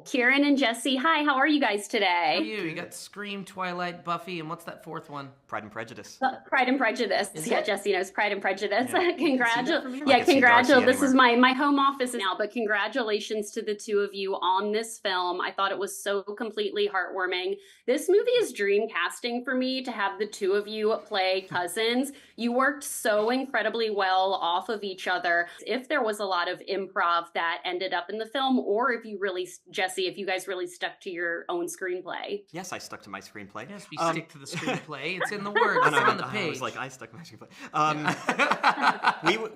Kieran and Jesse, hi, how are you guys today? How are you? You got Scream, Twilight, Buffy, and what's that fourth one? Pride and Prejudice. Pride and Prejudice. Is Yeah, it? Jesse knows Pride and Prejudice. Yeah. Congratulations. I can see Darcy This is anywhere. my home office now, but congratulations to the two of you on this film. I thought it was so completely heartwarming. This movie is dream casting for me to have the two of you play cousins. You worked so incredibly well off of each other. If there was a lot of improv that ended up in the film, or if you really, Jesse, if you guys really stuck to your own screenplay. Yes, I stuck to my screenplay. Yes, we stick to the screenplay. It's in the words. It's on the page. I was like, I stuck to my screenplay.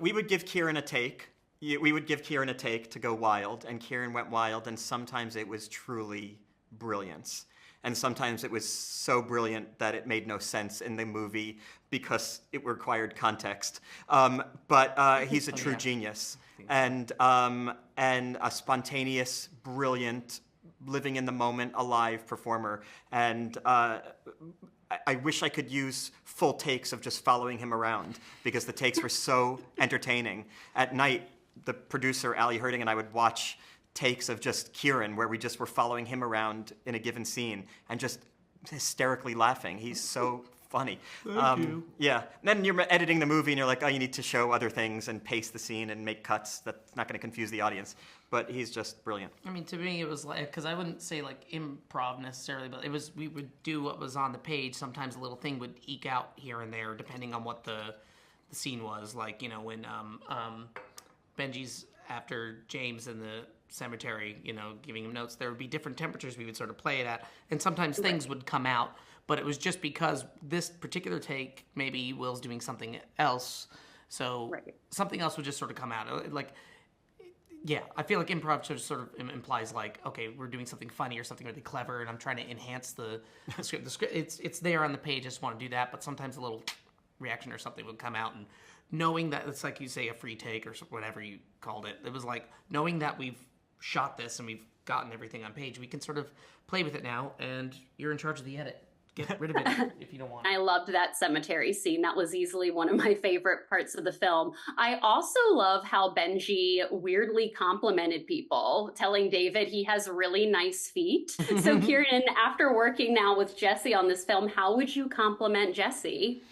We would give Kieran a take. We would give Kieran a take to go wild, and Kieran went wild, and sometimes it was truly brilliance. And sometimes it was so brilliant that it made no sense in the movie because it required context. But he's a true genius and a spontaneous, brilliant, living in the moment, alive performer. And I wish I could use full takes of just following him around because the takes were so entertaining. At night, the producer, Ali Herding, and I would watch takes of just Kieran where we just were following him around in a given scene and just hysterically laughing. He's so funny. Thank you. Yeah. And then you're editing the movie and you're like, oh, you need to show other things and pace the scene and make cuts. That's not going to confuse the audience. But he's just brilliant. I mean, to me, it was like, because I wouldn't say like improv necessarily, but it was, we would do what was on the page. Sometimes a little thing would eke out here and there depending on what the scene was. Like, you know, when Benji's after James in the cemetery, you know, giving him notes, there would be different temperatures we would sort of play it at, and sometimes things would come out, but it was just because this particular take, maybe Will's doing something else, so something else would just sort of come out. Like, yeah, I feel like improv just sort of implies like, okay, we're doing something funny or something really clever, and I'm trying to enhance the script. The script, it's there on the page, I just want to do that, but sometimes a little reaction or something would come out, and knowing that it's like you say a free take or whatever you called it, it was like knowing that we've shot this and we've gotten everything on page, we can sort of play with it now, and you're in charge of the edit. Get rid of it if you don't want. I loved that cemetery scene. That was easily one of my favorite parts of the film. I also love how Benji weirdly complimented people, telling David he has really nice feet. So Kieran, after working now with Jesse on this film, how would you compliment Jesse?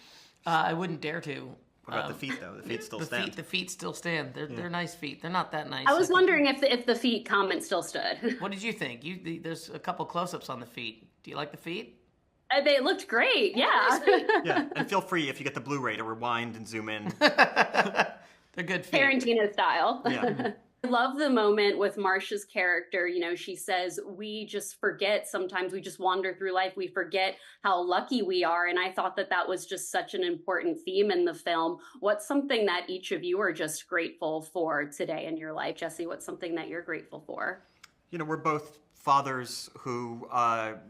I wouldn't dare to. What about the feet, though? The feet still stand. The feet still stand. They're nice feet. They're not that nice. I was wondering if the feet comment still stood. What did you think? There's a couple close-ups on the feet. Do you like the feet? They looked great, yeah. Yeah, and feel free if you get the Blu-ray to rewind and zoom in. They're good feet. Tarantino style. Yeah. I love the moment with Marsha's character. You know, she says, we just forget sometimes, we just wander through life. We forget how lucky we are. And I thought that that was just such an important theme in the film. What's something that each of you are just grateful for today in your life? Jesse, what's something that you're grateful for? You know, we're both fathers who,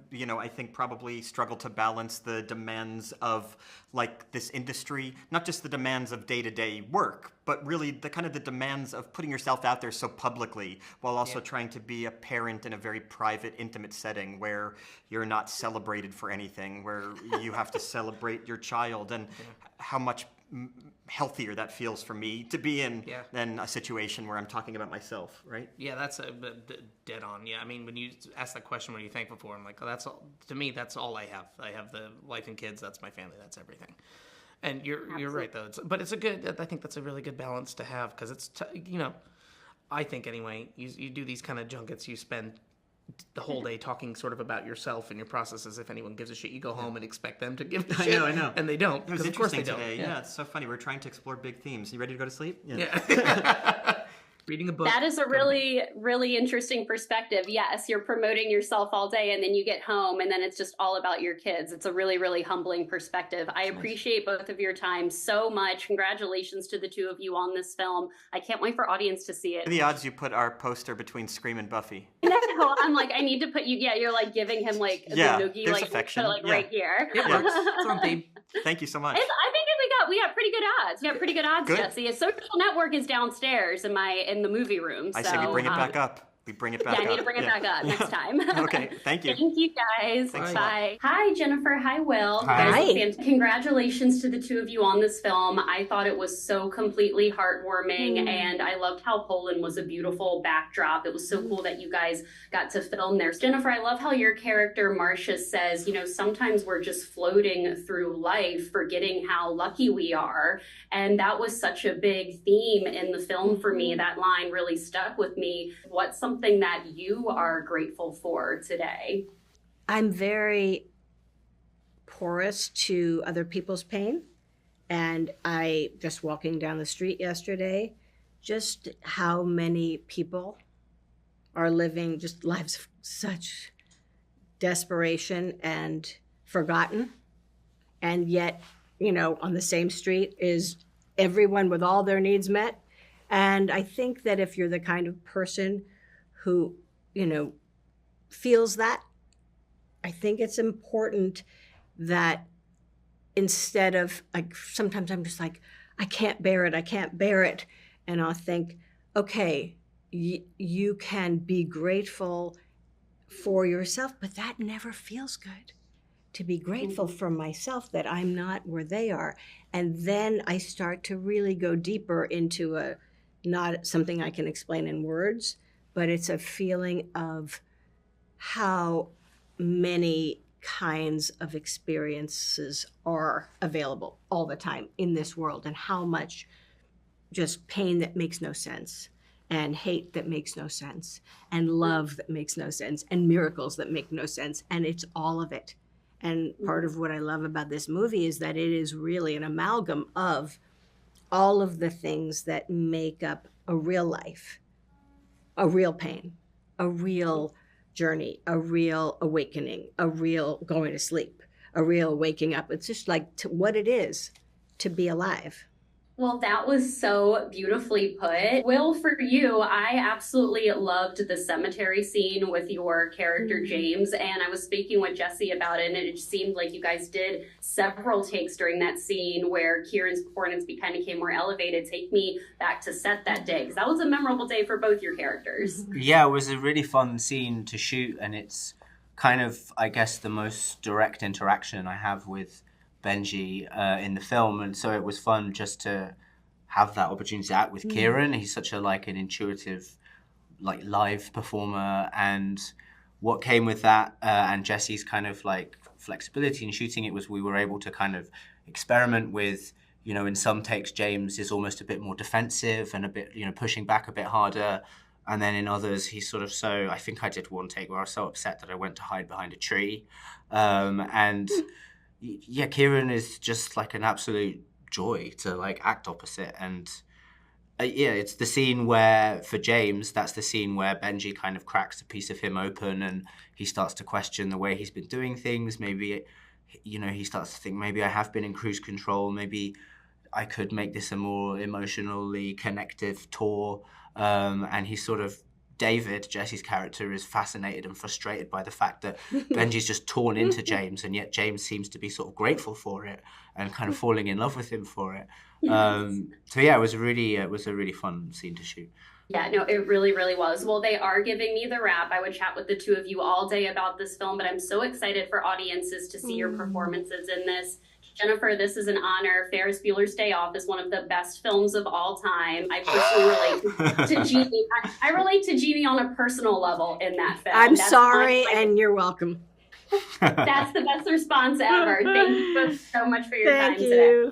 you know, I think probably struggle to balance the demands of like this industry, not just the demands of day-to-day work, but really the kind of the demands of putting yourself out there so publicly while also trying to be a parent in a very private, intimate setting where you're not celebrated for anything, where you have to celebrate your child, and how much healthier that feels for me to be in than a situation where I'm talking about myself, right? Yeah, that's dead on. Yeah, I mean, when you ask that question, what are you thankful for? I'm like, oh, that's all. To me, that's all I have. I have the wife and kids. That's my family. That's everything. And you're right though. But it's a good. I think that's a really good balance to have because it's you know, I think anyway. You do these kind of junkets. You spend the whole day talking sort of about yourself and your processes. If anyone gives a shit, you go home and expect them to give a shit. I know. And they don't. It was of course they interesting don't. today. Yeah, it's so funny. We're trying to explore big themes. You ready to go to sleep? Yeah. Reading a book. That is a really, really interesting perspective. Yes, you're promoting yourself all day and then you get home and then it's just all about your kids. It's a really, really humbling perspective. I appreciate both of your time so much. Congratulations to the two of you on this film. I can't wait for audience to see it. The odds you put our poster between Scream and Buffy. No, I'm like, I need to put you, you're like giving him like the noogie, there's like, affection. right here. It works. It's on theme. Thank you so much. I think we got pretty good odds. We got pretty good odds, Good. Jesse. A social network is downstairs in the movie room. I so, say we bring it back up. We bring it back up. Yeah, I need to bring it back up next time. Okay, thank you. Thank you, guys. Thanks. Bye. Hi, Jennifer. Hi, Will. Hi. Congratulations to the two of you on this film. I thought it was so completely heartwarming, and I loved how Poland was a beautiful backdrop. It was so cool that you guys got to film there. Jennifer, I love how your character, Marcia, says, sometimes we're just floating through life, forgetting how lucky we are. And that was such a big theme in the film for me. That line really stuck with me. What's something that you are grateful for today? I'm very porous to other people's pain. And I, just walking down the street yesterday, just how many people are living just lives of such desperation and forgotten. And yet, on the same street is everyone with all their needs met. And I think that if you're the kind of person who, feels that, I think it's important that instead of, like, sometimes I'm just like, I can't bear it. And I'll think, okay, you can be grateful for yourself, but that never feels good. To be grateful for myself that I'm not where they are. And then I start to really go deeper into not something I can explain in words, but it's a feeling of how many kinds of experiences are available all the time in this world, and how much just pain that makes no sense, and hate that makes no sense, and love that makes no sense, and miracles that make no sense. And it's all of it. And part of what I love about this movie is that it is really an amalgam of all of the things that make up a real life, a real pain, a real journey, a real awakening, a real going to sleep, a real waking up. It's just like what it is to be alive. Well, that was so beautifully put. Will, for you, I absolutely loved the cemetery scene with your character, James. And I was speaking with Jesse about it, and it seemed like you guys did several takes during that scene where Kieran's performance kind of became more elevated. Take me back to set that day, because that was a memorable day for both your characters. Yeah, it was a really fun scene to shoot, and it's kind of, I guess, the most direct interaction I have with Benji in the film, and so it was fun just to have that opportunity to act with Kieran. He's such an intuitive, live performer, and what came with that and Jesse's kind of flexibility in shooting it was we were able to kind of experiment with, in some takes James is almost a bit more defensive and a bit, pushing back a bit harder, and then in others he's I think I did one take where I was so upset that I went to hide behind a tree, and yeah, Kieran is just an absolute joy to act opposite. And it's the scene where, for James, that's the scene where Benji kind of cracks a piece of him open and he starts to question the way he's been doing things. Maybe, he starts to think, maybe I have been in cruise control. Maybe I could make this a more emotionally connective tour. And he's David, Jesse's character, is fascinated and frustrated by the fact that Benji's just torn into James, and yet James seems to be grateful for it and kind of falling in love with him for it. So yeah, it was a really fun scene to shoot. Yeah, no, it really, really was. Well, they are giving me the wrap. I would chat with the two of you all day about this film, but I'm so excited for audiences to see your performances in this. Jennifer, this is an honor. Ferris Bueller's Day Off is one of the best films of all time. I personally relate to Jeannie. I relate to Jeannie on a personal level in that film. I'm sorry, and you're welcome. That's the best response ever. Thank you both so much for your time today.